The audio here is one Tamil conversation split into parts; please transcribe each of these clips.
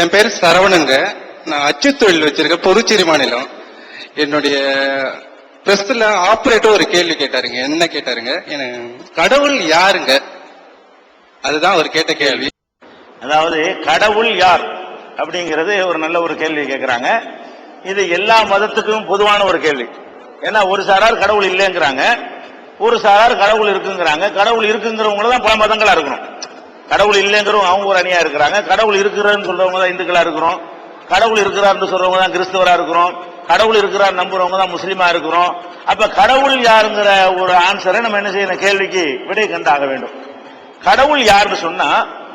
என் பேர் சரவணங்க. நான் அச்சு தொழில் வச்சிருக்கேன், புதுச்சேரி மாநிலம். என்னுடைய பிரஸ்ல ஆபரேட்டர் ஒரு கேள்வி கேட்டாருங்க. என்ன கேட்டாருங்க, கடவுள் யாருங்க? அதுதான் அவர் கேட்ட கேள்வி. அதாவது கடவுள் யார் அப்படிங்கிறது ஒரு நல்ல ஒரு கேள்வி கேட்கிறாங்க. இது எல்லா மதத்துக்கும் பொதுவான ஒரு கேள்வி. ஏன்னா ஒரு சாரார் கடவுள் இல்லைங்கிறாங்க, ஒரு சாரார் கடவுள் இருக்குங்கிறாங்க. கடவுள் இருக்குங்கிறவங்க தான் பல மதங்களா இருக்கணும். கடவுள் இல்லைங்கிறவங்க அவங்க ஒரு அணியா இருக்கிறாங்க. கடவுள் இருக்கிறன்னு சொல்றவங்க தான் இந்துக்களா இருக்கிறோம். கடவுள் இருக்கிறார்னு சொல்றவங்க தான் கிறிஸ்தவரா இருக்கிறோம். கடவுள் இருக்கிறார் நம்புறவங்க தான் முஸ்லீமா இருக்கிறோம். அப்ப கடவுள் யாருங்கிற ஒரு ஆன்சரை நம்ம என்ன செய்யணும், கேள்விக்கு விடை கண்டாக வேண்டும். கடவுள் யாருன்னு சொன்னா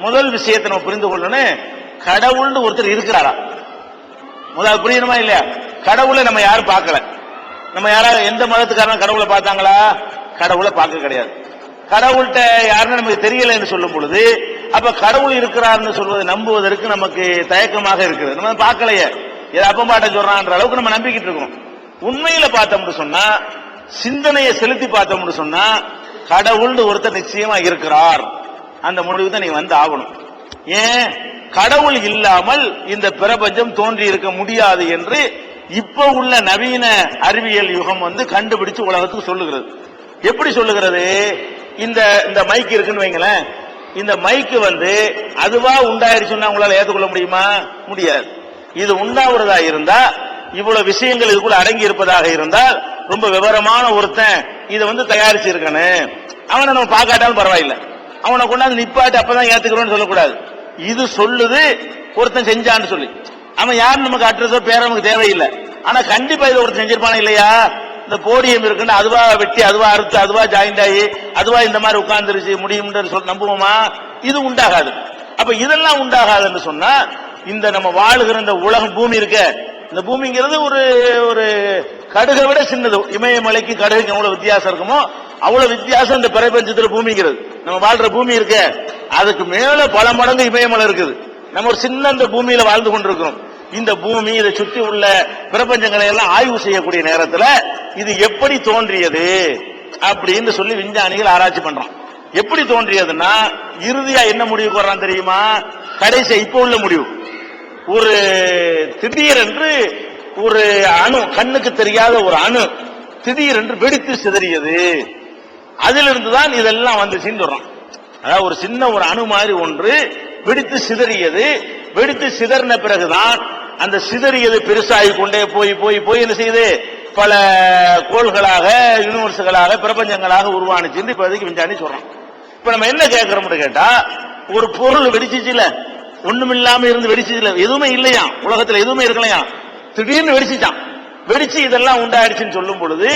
முதல் விஷயத்தை நம்ம புரிந்து கொள்ளணும், கடவுள்னு ஒருத்தர் இருக்கிறாரா முதல் புரியணுமா இல்லையா? கடவுளை நம்ம யாரும் பார்க்கல. நம்ம யாராவது எந்த மதத்துக்காரன் கடவுளை பார்த்தாங்களா? கடவுளை பார்க்க கிடையாது. கடவுள்கிட்ட யாருன்னு நமக்கு தெரியல என்று சொல்லும் பொழுது அப்ப கடவுள் இருக்கிறார்னு சொல்வதை நம்புவதற்கு நமக்கு தயக்கமாக இருக்குது. நம்ம பார்க்கலையே, ஏதோ அப்பம்பாட்ட சொல்றான்ற அளவுக்கு நம்ம நம்பிக்கிட்டு இருக்கோம். உண்மையில பார்த்தோம்னு சொன்னா, சிந்தனையை செலுத்தி பார்த்தோம்னு சொன்னா, கடவுள்னு ஒருத்தர் நிச்சயமா இருக்கிறார். அந்த முடிவு தான் நீங்க வந்து ஆகணும். ஏன் கடவுள் இல்லாமல் இந்த பிரபஞ்சம் தோன்றி இருக்க முடியாது என்று இப்ப உள்ள நவீன அறிவியல் யுகம் கண்டுபிடிச்சு உலகத்துக்கு சொல்லுகிறது. எப்படி சொல்லுகிறது? இந்த மைக் இருக்குன்னு வைங்களேன், இந்த மைக்கு அதுவா உண்டாயிருச்சுன்னா உங்களால ஏற்றுக்கொள்ள முடியுமா? முடியாது. இது உண்டாகிறதா இருந்தா, இவ்வளவு விஷயங்கள் இதுக்குள்ள அடங்கி இருப்பதாக இருந்தால், ரொம்ப விவரமான ஒருத்தன் இதை தயாரிச்சு இருக்கணும். அவனை நம்ம பார்க்காட்டாலும் பரவாயில்லை, அவனை கொண்டாந்து நிப்பாட்டு அப்பதான் ஏத்துக்கிறோம்னு சொல்லக்கூடாது. இது சொல்லுது ஒருத்தன் செஞ்சான்னு சொல்லி. அவன் யாரு நமக்கு அட்ரஸோ பேர நமக்கு தேவையில்லை. ஆனா கண்டிப்பா இதை ஒருத்தன் செஞ்சிருப்பானா இல்லையா? இந்த போடியம் இருக்குன்னு அதுவா வெட்டி, அதுவா அறுத்து, அதுவா ஜாயிண்ட் ஆகி, அதுவா இந்த மாதிரி உட்கார்ந்துருச்சு முடியும் நம்புவோமா? இது உண்டாகாது. அப்ப இதெல்லாம் உண்டாகாதுன்னு சொன்னா, இந்த நம்ம வாழுகிற இந்த உலகம் பூமி இருக்க, இந்த பூமிங்கிறது ஒரு கடுகை விட சின்னது. இமயமலைக்கு கடுகுக்கு எவ்வளவு வித்தியாசம் இருக்குமோ அவ்வளவு வித்தியாசம் இந்த பிரபஞ்சத்துல பூமிங்கிறது. நம்ம வாழ்ற பூமி இருக்க, அதுக்கு மேல பல மடங்கு இமயமலை இருக்குது. நம்ம ஒரு சின்ன இந்த பூமியில வாழ்ந்து கொண்டிருக்கிறோம். இந்த பூமி, இதை சுற்றி உள்ள பிரபஞ்சங்களை எல்லாம் ஆய்வு செய்யக்கூடிய நேரத்தில் இது எப்படி தோன்றியது அப்படின்னு சொல்லி விஞ்ஞானிகள் ஆராய்ச்சி பண்றான். எப்படி தோன்றியதுன்னா, இறுதியா என்ன முடிவுக்கு வர்றான் தெரியுமா? கடைசி இப்ப உள்ள முடிவு, ஒரு திடீரென்று ஒரு அணு, கண்ணுக்கு தெரியாத ஒரு அணு திடீரென்று வெடித்து சிதறியது. அதிலிருந்துதான் இதெல்லாம் வந்துச்சுன்னு சொல்றான். அதாவது ஒரு சின்ன ஒரு அணு மாதிரி ஒன்று வெடித்து சிதறியது. வெடித்து சிதறின பிறகுதான் அந்த சிதறியது பெருசாகி கொண்டே போய் போய் போய் என்ன செய்யுது, பல கோள்களாக, யூனிவர்ஸ்களாக, பிரபஞ்சங்களாக உருவானுச்சு இப்போதைக்கு விஞ்ஞானி சொல்றான். இப்ப நம்ம என்ன கேட்கிறோம்னு கேட்டா, ஒரு பொருள் வெடிச்சிச்சு இல்ல, ஒண்ணுமில்லாம இருந்து வெடிச்சிச்சு இல்ல, எதுவுமே இல்லையா உலகத்துல, எதுவுமே இருக்கலையா, திடீர்னு வெடிச்சுட்டான். வெடிச்சு இதெல்லாம் உண்டாயிடுச்சுன்னு சொல்லும் பொழுது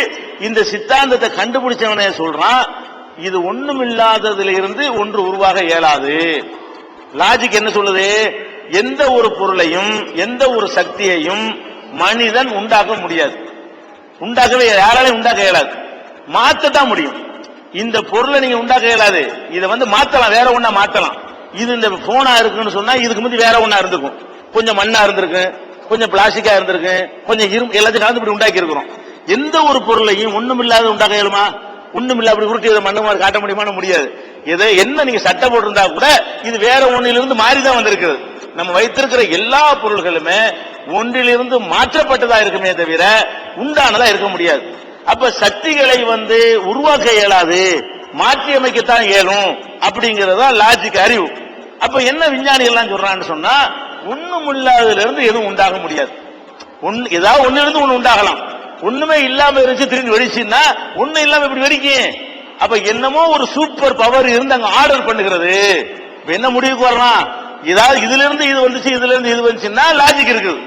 இந்த சித்தாந்தத்தை கண்டுபிடிச்சவனே சொல்றான், இது ஒண்ணுமில்லாததுல இருந்து ஒன்று உருவாக இயலாது. லாஜிக் என்ன சொல்லுது? எந்த ஒரு பொருளையும் எந்த ஒரு சக்தியையும் மனிதன் உண்டாக்க முடியாது. உண்டாக்கவே யாராலையும் உண்டாக்க இயலாது. மாத்தத்தான் முடியும். இந்த பொருளை நீங்க உண்டாக்க இயலாது. இதை மாத்தலாம், வேற ஒண்ணா மாத்தலாம். இது இந்த போனா இருக்குன்னு சொன்னா இதுக்கு முந்தி வேற ஒண்ணா இருந்திருக்கும். கொஞ்சம் மண்ணா இருந்திருக்கு, கொஞ்சம் பிளாஸ்டிக்கா இருந்திருக்கு, கொஞ்சம் இரும்பு, எல்லாத்தையும் கலந்து இப்படி உண்டாக்கி இருக்கிறோம். எந்த ஒரு பொருளையும் ஒண்ணுமில்லாத உண்டாக்க இயலுமா? ஒண்ணுமில்ல அப்படி உருட்டி இதை மண்ணு மாதிரி காட்ட முடியுமான்னு முடியாது. எதை என்ன நீங்க சட்டை போட்டிருந்தா கூட இது வேற ஒன்னிலிருந்து மாறிதான் வந்திருக்கிறது. நம்ம வைத்திருக்கிற எல்லா பொருள்களுமே ஒன்றிலிருந்து மாற்றப்பட்டதா இருக்குமே தவிர உண்டானதா இருக்க முடியாது. அப்ப சக்திகளை உருவாக்க இயலாது, மாற்றி அமைக்கத்தான் இயலும் அப்படிங்கறதா லாஜிக், அறிவு. அப்ப என்ன விஞ்ஞானிகள் எல்லாம் சொல்றான்னு சொன்னா, ஒண்ணும் இல்லாததுல இருந்து எதுவும் உண்டாக முடியாது. ஏதாவது ஒன்னிலிருந்து ஒண்ணு உண்டாகலாம். ஒண்ணுமே இல்லாம இருந்துச்சு திரும்பி வெடிச்சுன்னா ஒண்ணு இல்லாம இப்படி வெடிக்கும். அப்ப என்னமோ ஒரு சூப்பர் பவர் இருந்து அங்க ஆர்டர் பண்ணுகிறது. என்ன முடிவுக்கு வரலாம்? ஏதாவது இதுல இருந்து இது வந்துச்சு, இதுல இருந்து இது வந்துச்சுன்னா லாஜிக் இருக்குது,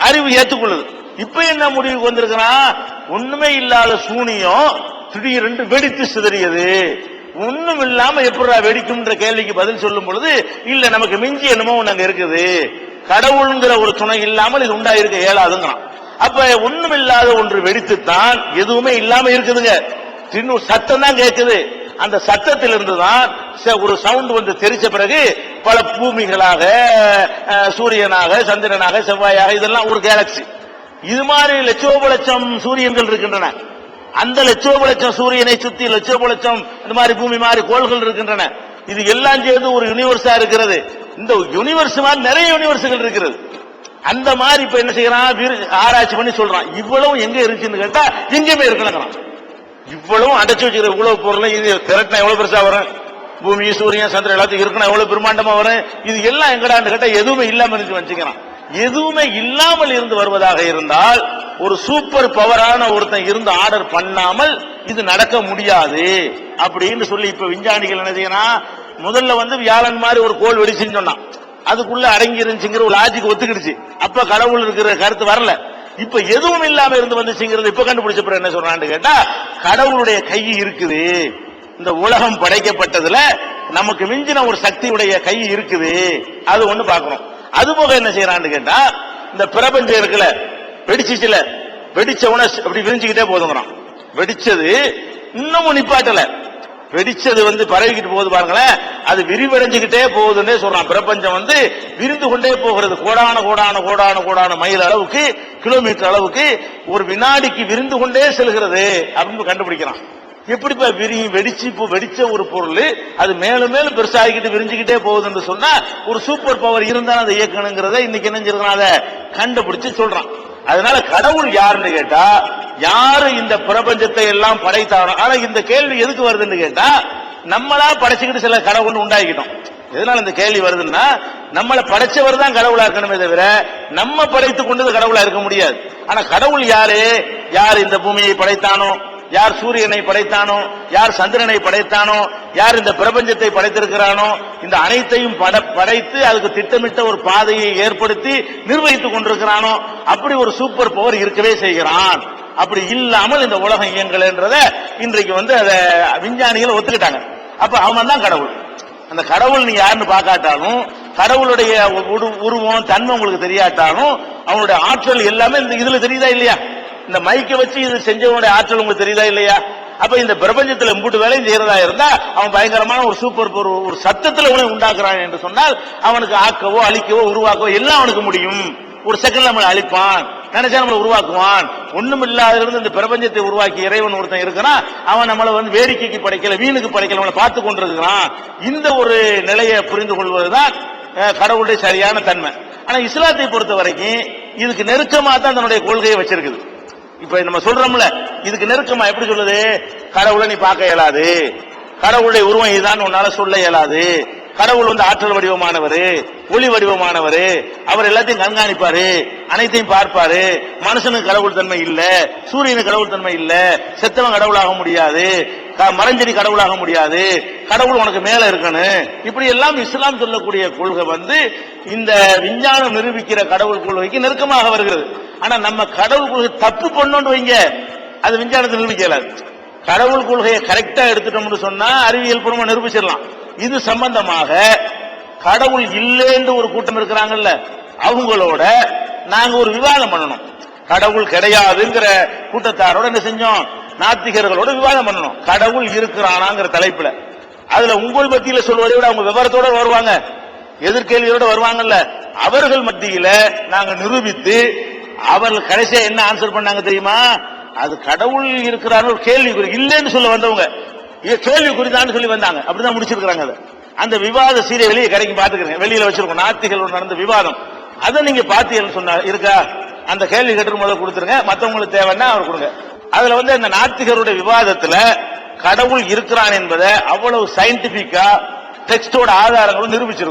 அறிவு ஏற்றுக்கொள்ளுது. இப்ப என்ன முடிவுக்கு வந்திருக்கிறான்? ஒண்ணுமே இல்லாத சூனியம் திடீரென்று வெடித்து சிதறியது. ஒண்ணும் இல்லாம எப்படா வெடிக்கும்ன்ற கேள்விக்கு பதில் சொல்லும் பொழுது, இல்ல நமக்கு மிஞ்சி என்னமோ ஒண்ணு அங்க இருக்குது, கடவுள்ங்கிற ஒரு துணை இல்லாமல் இது உண்டாயிருக்க இயலாதுங்கிறான். அப்ப ஒண்ணுமில்லாத ஒன்று வெடித்துத்தான் எதுவுமே இல்லாம இருக்குதுங்க. சத்தம் தான் கேட்குது. அந்த சத்தத்திலிருந்து தான் ஒரு சவுண்ட் தெரிச்ச பிறகு பல பூமிகளாக, சூரியனாக, சந்திரனாக, செவ்வாயாக, இதெல்லாம் ஒரு கேலக்சி. இது மாதிரி லட்சோப லட்சம் சூரியன்கள் இருக்கின்றன. அந்த லட்சோப லட்சம் சூரியனை சுத்தி லட்சோப லட்சம் இந்த மாதிரி பூமி மாதிரி கோள்கள் இருக்கின்றன. இது எல்லாம் சேர்ந்து ஒரு யூனிவர்ஸா இருக்கிறது. இந்த யூனிவர்ஸ் மாதிரி நிறைய யூனிவர்ஸ்கள் இருக்கிறது. அந்த மாதிரி இப்ப என்ன செய்யறான், ஆராய்ச்சி பண்ணி சொல்றான் இவ்வளவு எங்க இருந்துச்சுன்னு கேட்டா எங்கேயுமே இருக்கலங்கிறான். இவ்வளவு அடைச்சு வச்சுக்கிற இவ்வளவு பொருள் இது திரட்டினா எவ்வளவு பெருசா வரும், பூமி சூரியன் சந்திரன் எல்லாத்தையும் இருக்கணும் எவ்வளவு பிரம்மாண்டமா வரும், இது எல்லாம் எங்கடான்னு கேட்டா எதுவுமே இல்லாம இருந்து வச்சுக்கிறான். எதுவுமே இல்லாமல் இருந்து வருவதாக இருந்தால் ஒரு சூப்பர் பவரான ஒருத்தன் இருந்து ஆர்டர் பண்ணாமல் இது நடக்க முடியாது அப்படின்னு சொல்லி இப்ப விஞ்ஞானிகள் என்ன செய்யணும், முதல்ல வந்து வியாழன் மாதிரி ஒரு கோள் வெடிச்சுன்னு சொன்னான், அதுக்குள்ள அடங்கி இருந்துச்சுங்கிற ஒரு லாஜிக் ஒத்துக்கிடுச்சு. அப்ப கடவுள் இருக்கிற கருத்து வரல. இப்ப எதுவும் இல்லாம இருந்து வந்துச்சுங்கிறது இப்ப கண்டுபிடிச்ச என்ன சொல்றான்னு கேட்டா கடவுளுடைய கை இருக்குது. இந்த உலகம் படைக்கப்பட்டதுல நமக்கு மிஞ்சின ஒரு சக்தியுடைய கை இருக்குது. அது ஒண்ணு பாக்குறோம். அது போக என்ன செய்யறான்னு கேட்டா இந்த பிரபஞ்சம் இருக்குல்ல, வெடிச்சுல வெடிச்ச உடனே அப்படி விரிஞ்சுக்கிட்டே போதுங்கிறான். வெடிச்சது இன்னமும் நிப்பாட்டல, வெடிச்சது வந்து பரவிக்கிட்டு போகுது பாருங்களேன், அது விரிவடைஞ்சுக்கிட்டே போகுதுன்னே சொல்றான். பிரபஞ்சம் வந்து விரிந்து கொண்டே போகிறது. கோடான கோடான கோடான கோடான மைல் அளவுக்கு, கிலோமீட்டர் அளவுக்கு ஒரு வினாடிக்கு விரிந்து கொண்டே செல்கிறது அப்படின்னு கண்டுபிடிக்கிறான். எப்படி வெடிச்சு இப்போ வெடிச்ச ஒரு பொருள் அது மேலும் மேலும் பெருசாகிக்கிட்டு விரிஞ்சுக்கிட்டே போகுதுன்னு சொன்னா ஒரு சூப்பர் பவர் இருந்தா அதை இயக்கணுங்கிறத இன்னைக்கு என்ன அதை கண்டுபிடிச்சு சொல்றான். அதனால கடவுள் யாருன்னு கேட்டா யாரு இந்த பிரபஞ்சத்தை எல்லாம் படைத்தாரோ. ஆனா இந்த கேள்வி எதுக்கு வருதுன்னு கேட்டா நம்மளா படைச்சுக்கிட்டு சில கடவுள் உண்டாக்கிட்டோம். எதனால இந்த கேள்வி வருதுன்னா நம்மளை படைச்சவர் தான் கடவுளா இருக்கணுமே தவிர நம்ம படைத்துக் கொண்டது கடவுளா இருக்க முடியாது. ஆனா கடவுள் யாரு, யார் இந்த பூமியை படைத்தானோ, யார் சூரியனை படைத்தானோ, யார் சந்திரனை படைத்தானோ, யார் இந்த பிரபஞ்சத்தை படைத்திருக்கிறானோ, இந்த அனைத்தையும் படைத்து அதுக்கு திட்டமிட்ட ஒரு பாதையை ஏற்படுத்தி நிர்வகித்துக் கொண்டிருக்கிறானோ, அப்படி ஒரு சூப்பர் பவர் இருக்கவே செய்கிறான். அப்படி இல்லாமல் இந்த உலகம் இயங்கலன்றத இன்றைக்கு வந்து அதை விஞ்ஞானிகள் ஒத்துக்கிட்டாங்க. அப்ப அவன் தான் கடவுள். அந்த கடவுள் நீ யாருன்னு பார்க்காட்டாலும், கடவுளுடைய உருவம் தன்மை உங்களுக்கு தெரியாட்டாலும், அவனுடைய ஆற்றல் எல்லாமே இந்த இதுல தெரியுதா இல்லையா? இந்த மைக்க வச்சு இது செஞ்சவனுடைய ஆற்றல் உங்களுக்கு தெரியுதா இல்லையா? அப்ப இந்த பிரபஞ்சத்தில் மூட்டு வேலையும் செய்யறதா இருந்தா அவன் பயங்கரமான ஒரு சூப்பர் ஒரு சத்தத்தில் உணவு உண்டாக்குறான் என்று சொன்னால் அவனுக்கு ஆக்கவோ அழிக்கவோ உருவாக்கவோ எல்லாம் அவனுக்கு முடியும். ஒரு செகண்ட் நம்மளை அழிப்பான், நினைச்சா நம்மளை உருவாக்குவான். ஒண்ணும் இல்லாத இருந்து இந்த பிரபஞ்சத்தை உருவாக்கி இறைவன் ஒருத்தன் இருக்கிறான். அவன் நம்மளை வந்து வேடிக்கைக்கு படைக்கல, வீணுக்கு படைக்கல, அவனை பார்த்து கொண்டிருக்கிறான். இந்த ஒரு நிலையை புரிந்து கொள்வதுதான் கடவுளுடைய சரியான தன்மை. ஆனா இஸ்லாத்தை பொறுத்த வரைக்கும் இதுக்கு நெருக்கமா தான் தன்னுடைய கொள்கையை வச்சிருக்குது. இப்ப நம்ம சொல்றோம்ல, இதுக்கு நெருக்கமா எப்படி சொல்லுது, கடவுளை நீ பார்க்க இயலாது, கடவுளுடைய உருவம் இதுதான் உன்னால சொல்ல இயலாது, கடவுள் வந்து ஆற்றல் வடிவமானவர், ஒளி வடிவமானவர், அவர் எல்லாத்தையும் கண்காணிப்பாரு, அனைத்தையும் பார்ப்பாரு, மனுஷனுக்கு கடவுள் தன்மை இல்ல, சூரியனுக்கு கடவுள் தன்மை இல்ல, செத்தவன் கடவுளாக முடியாது, மரஞ்செடி கடவுளாக முடியாது, கடவுள் உனக்கு மேல இருக்கணும். இப்படி எல்லாம் இஸ்லாம் சொல்லக்கூடிய கொள்கை வந்து இந்த விஞ்ஞானம் நிரூபிக்கிற கடவுள் கொள்கைக்கு நெருக்கமாக வருகிறது. ஆனா நம்ம கடவுள் கொள்கை தப்பு பண்ணோன்னு வைங்க, அது விஞ்ஞானத்தை நிரூபிக்கலாது. கடவுள் கொள்கையை கரெக்டா எடுத்துட்டோம்னு சொன்னா அறிவியல் பூர்வமா நிரூபிச்சிடலாம். இது சம்பந்தமாக கடவுள் இல்லைன்னு ஒரு கூட்டம் இருக்கிறாங்கல்ல, அவங்களோட நாங்க ஒரு விவாதம் பண்ணணும். கடவுள் கிடையாதுங்கிற கூட்டத்தாரோட என்ன செஞ்சோம், நாத்திகர்களோட விவாதம் பண்ணணும். கடவுள் இருக்கிறானாங்கிற தலைப்புல. அதுல உங்கள் மத்தியில சொல்வதை விட அவங்க விவரத்தோட வருவாங்க, எதிர்கேள்வியோட வருவாங்கல்ல, அவர்கள் மத்தியில நாங்க நிரூபித்து அவர்கள் கடைசியா என்ன ஆன்சர் பண்ணாங்க தெரியுமா, அது கடவுள் இருக்கிறார் ஒரு கேள்விக்குறி, இல்லைன்னு சொல்ல வந்தவங்க கேள்விக்குறி தான் சொல்லி வந்தாங்க. அப்படிதான் முடிச்சிருக்காங்க. அந்த விவாத சீரை வெளியே கடைக்கு பாத்துக்கிறேன், வெளியில வச்சிருக்கோம், நாத்திகளோடு நடந்த விவாதம். அதை நீங்க பாத்தீங்கன்னு சொன்னா இருக்கா, அந்த கேள்வி கேட்டு முதல்ல கொடுத்துருங்க, மற்றவங்களுக்கு தேவைன்னா அவர் கொடுங்க. அதுல வந்து அந்த நாத்திகருடைய விவாதத்துல கடவுள் இருக்கிறான் என்பதை அவ்வளவு சயின்டிபிக்கா டெக்ஸ்டோட ஆதாரங்களும் நிரூபிச்சிருக்கும்.